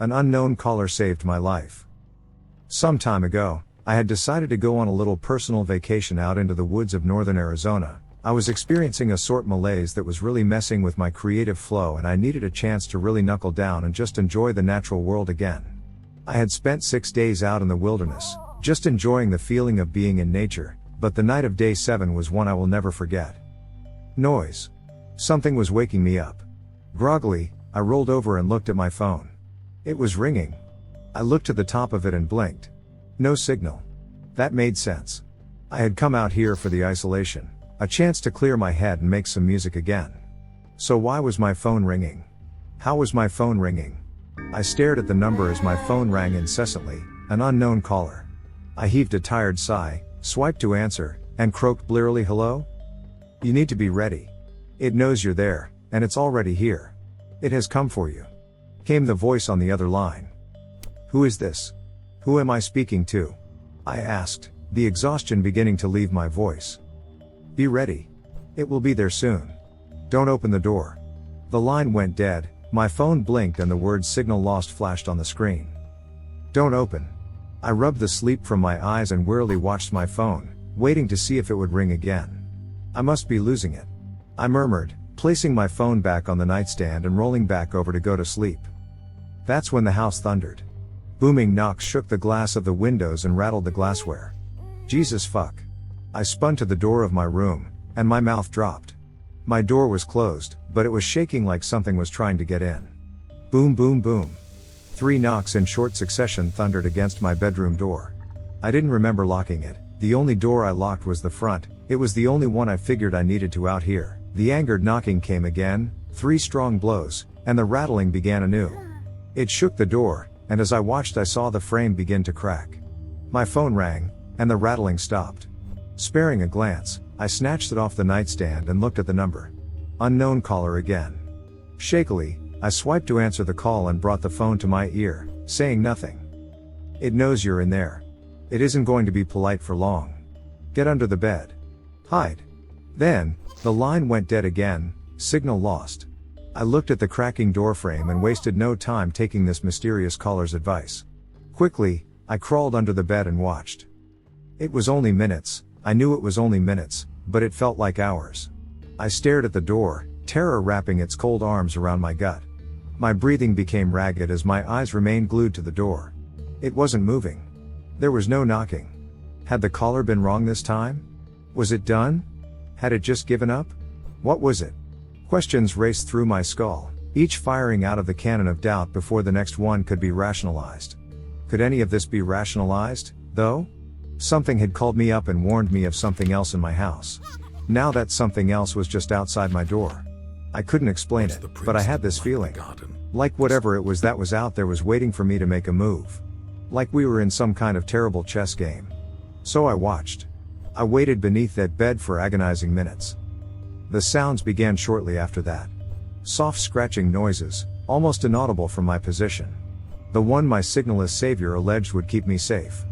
An unknown caller saved my life. Some time ago, I had decided to go on a little personal vacation out into the woods of northern Arizona. I was experiencing a sort malaise that was really messing with my creative flow, and I needed a chance to really knuckle down and just enjoy the natural world again. I had spent 6 days out in the wilderness, just enjoying the feeling of being in nature, but the night of day 7 was one I will never forget. Noise. Something was waking me up. Groggily, I rolled over and looked at my phone. It was ringing. I looked to the top of it and blinked. No signal. That made sense. I had come out here for the isolation, a chance to clear my head and make some music again. So why was my phone ringing? How was my phone ringing? I stared at the number as my phone rang incessantly, an unknown caller. I heaved a tired sigh, swiped to answer, and croaked blearily, "Hello? You need to be ready. It knows you're there, and it's already here. It has come for you," came the voice on the other line. "Who is this? Who am I speaking to?" I asked, the exhaustion beginning to leave my voice. "Be ready. It will be there soon. Don't open the door." The line went dead, my phone blinked and the word "signal lost" flashed on the screen. "Don't open." I rubbed the sleep from my eyes and wearily watched my phone, waiting to see if it would ring again. I must be losing it, I murmured, placing my phone back on the nightstand and rolling back over to go to sleep. That's when the house thundered. Booming knocks shook the glass of the windows and rattled the glassware. Jesus fuck. I spun to the door of my room, and my mouth dropped. My door was closed, but it was shaking like something was trying to get in. Boom boom boom. 3 knocks in short succession thundered against my bedroom door. I didn't remember locking it. The only door I locked was the front. It was the only one I figured I needed to out here. The angered knocking came again, 3 strong blows, and the rattling began anew. It shook the door, and as I watched I saw the frame begin to crack. My phone rang, and the rattling stopped. Sparing a glance, I snatched it off the nightstand and looked at the number. Unknown caller again. Shakily, I swiped to answer the call and brought the phone to my ear, saying nothing. "It knows you're in there. It isn't going to be polite for long. Get under the bed. Hide." Then, the line went dead again, signal lost. I looked at the cracking doorframe and wasted no time taking this mysterious caller's advice. Quickly, I crawled under the bed and watched. It was only minutes. I knew it was only minutes, but it felt like hours. I stared at the door, terror wrapping its cold arms around my gut. My breathing became ragged as my eyes remained glued to the door. It wasn't moving. There was no knocking. Had the caller been wrong this time? Was it done? Had it just given up? What was it? Questions raced through my skull, each firing out of the cannon of doubt before the next one could be rationalized. Could any of this be rationalized, though? Something had called me up and warned me of something else in my house. Now that something else was just outside my door. I couldn't explain it, but I had this feeling. Like whatever it was that was out there was waiting for me to make a move. Like we were in some kind of terrible chess game. So I watched. I waited beneath that bed for agonizing minutes. The sounds began shortly after that. Soft scratching noises, almost inaudible from my position. The one my signalless savior alleged would keep me safe.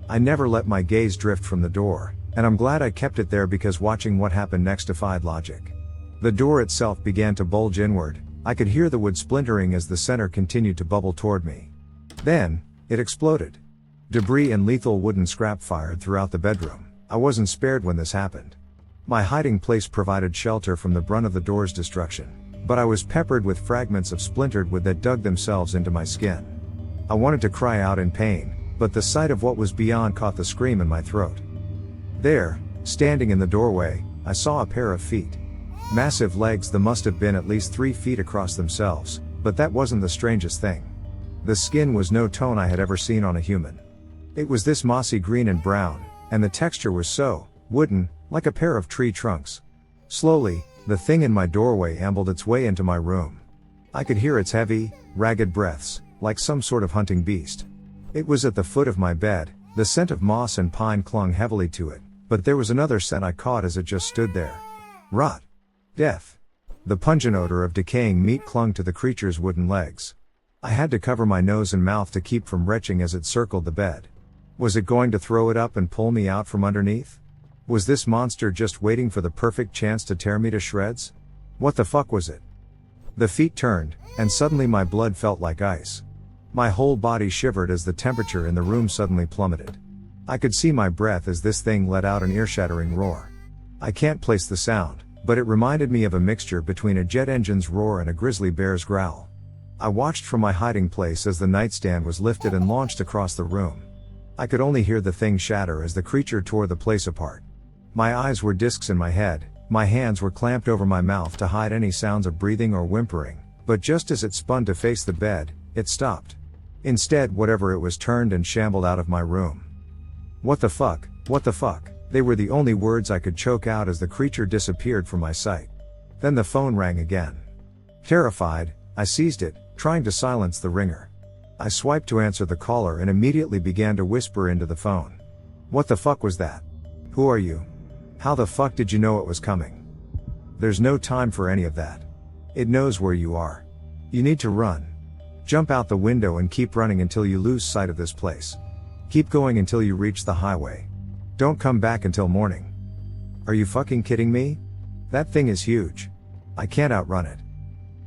I never let my gaze drift from the door, and I'm glad I kept it there because watching what happened next defied logic. The door itself began to bulge inward. I could hear the wood splintering as the center continued to bubble toward me. Then, it exploded. Debris and lethal wooden scrap fired throughout the bedroom. I wasn't spared when this happened. My hiding place provided shelter from the brunt of the door's destruction, but I was peppered with fragments of splintered wood that dug themselves into my skin. I wanted to cry out in pain, but the sight of what was beyond caught the scream in my throat. There, standing in the doorway, I saw a pair of feet. Massive legs that must have been at least 3 feet across themselves, but that wasn't the strangest thing. The skin was no tone I had ever seen on a human. It was this mossy green and brown, and the texture was so wooden, like a pair of tree trunks. Slowly, the thing in my doorway ambled its way into my room. I could hear its heavy, ragged breaths, like some sort of hunting beast. It was at the foot of my bed. The scent of moss and pine clung heavily to it, but there was another scent I caught as it just stood there. Rot. Death. The pungent odor of decaying meat clung to the creature's wooden legs. I had to cover my nose and mouth to keep from retching as it circled the bed. Was it going to throw it up and pull me out from underneath? Was this monster just waiting for the perfect chance to tear me to shreds? What the fuck was it? The feet turned, and suddenly my blood felt like ice. My whole body shivered as the temperature in the room suddenly plummeted. I could see my breath as this thing let out an ear-shattering roar. I can't place the sound, but it reminded me of a mixture between a jet engine's roar and a grizzly bear's growl. I watched from my hiding place as the nightstand was lifted and launched across the room. I could only hear the thing shatter as the creature tore the place apart. My eyes were discs in my head, my hands were clamped over my mouth to hide any sounds of breathing or whimpering, but just as it spun to face the bed, it stopped. Instead, whatever it was turned and shambled out of my room. What the fuck, what the fuck? They were the only words I could choke out as the creature disappeared from my sight. Then the phone rang again. Terrified, I seized it, trying to silence the ringer. I swiped to answer the caller and immediately began to whisper into the phone. What the fuck was that? Who are you? How the fuck did you know it was coming? There's no time for any of that. It knows where you are. You need to run. Jump out the window and keep running until you lose sight of this place. Keep going until you reach the highway. Don't come back until morning. Are you fucking kidding me? That thing is huge. I can't outrun it.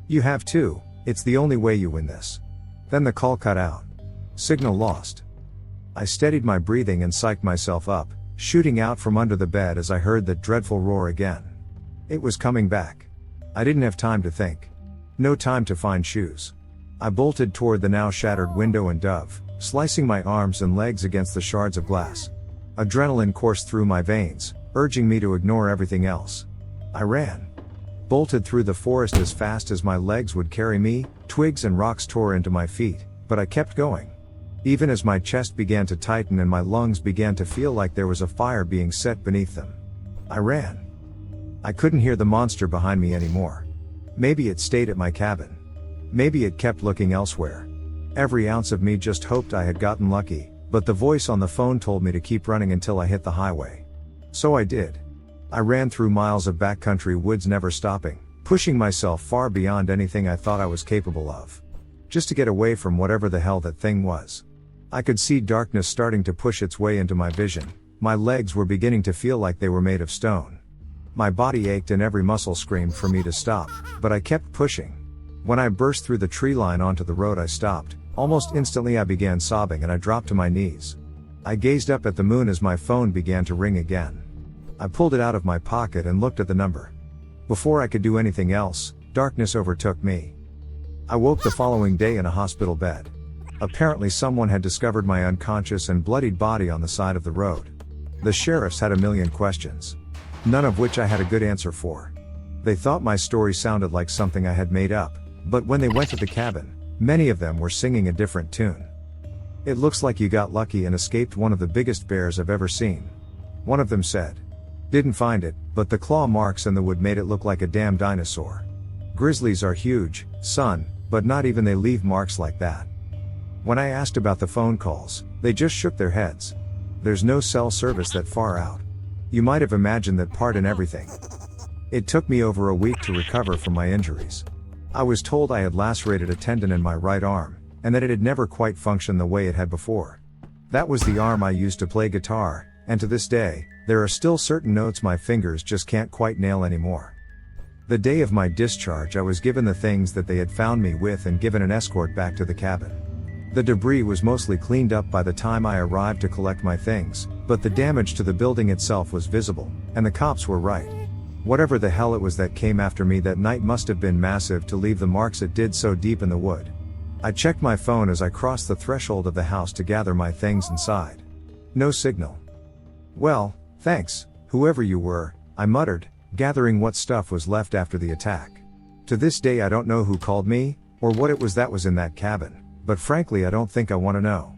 You have to, it's the only way you win this. Then the call cut out. Signal lost. I steadied my breathing and psyched myself up, shooting out from under the bed as I heard that dreadful roar again. It was coming back. I didn't have time to think. No time to find shoes. I bolted toward the now shattered window and dove, slicing my arms and legs against the shards of glass. Adrenaline coursed through my veins, urging me to ignore everything else. I ran. Bolted through the forest as fast as my legs would carry me, twigs and rocks tore into my feet, but I kept going. Even as my chest began to tighten and my lungs began to feel like there was a fire being set beneath them. I ran. I couldn't hear the monster behind me anymore. Maybe it stayed at my cabin. Maybe it kept looking elsewhere. Every ounce of me just hoped I had gotten lucky, but the voice on the phone told me to keep running until I hit the highway. So I did. I ran through miles of backcountry woods, never stopping, pushing myself far beyond anything I thought I was capable of. Just to get away from whatever the hell that thing was. I could see darkness starting to push its way into my vision. My legs were beginning to feel like they were made of stone. My body ached and every muscle screamed for me to stop, but I kept pushing. When I burst through the tree line onto the road, I stopped. Almost instantly I began sobbing and I dropped to my knees. I gazed up at the moon as my phone began to ring again. I pulled it out of my pocket and looked at the number. Before I could do anything else, darkness overtook me. I woke the following day in a hospital bed. Apparently someone had discovered my unconscious and bloodied body on the side of the road. The sheriffs had a million questions. None of which I had a good answer for. They thought my story sounded like something I had made up, but when they went to the cabin, many of them were singing a different tune. It looks like you got lucky and escaped one of the biggest bears I've ever seen. One of them said. Didn't find it, but the claw marks in the wood made it look like a damn dinosaur. Grizzlies are huge, son, but not even they leave marks like that. When I asked about the phone calls, they just shook their heads. There's no cell service that far out. You might have imagined that part and everything. It took me over a week to recover from my injuries. I was told I had lacerated a tendon in my right arm, and that it had never quite functioned the way it had before. That was the arm I used to play guitar, and to this day, there are still certain notes my fingers just can't quite nail anymore. The day of my discharge, I was given the things that they had found me with and given an escort back to the cabin. The debris was mostly cleaned up by the time I arrived to collect my things, but the damage to the building itself was visible, and the cops were right. Whatever the hell it was that came after me that night must have been massive to leave the marks it did so deep in the wood. I checked my phone as I crossed the threshold of the house to gather my things inside. No signal. Well, thanks, whoever you were, I muttered, gathering what stuff was left after the attack. To this day I don't know who called me, or what it was that was in that cabin, but frankly I don't think I want to know.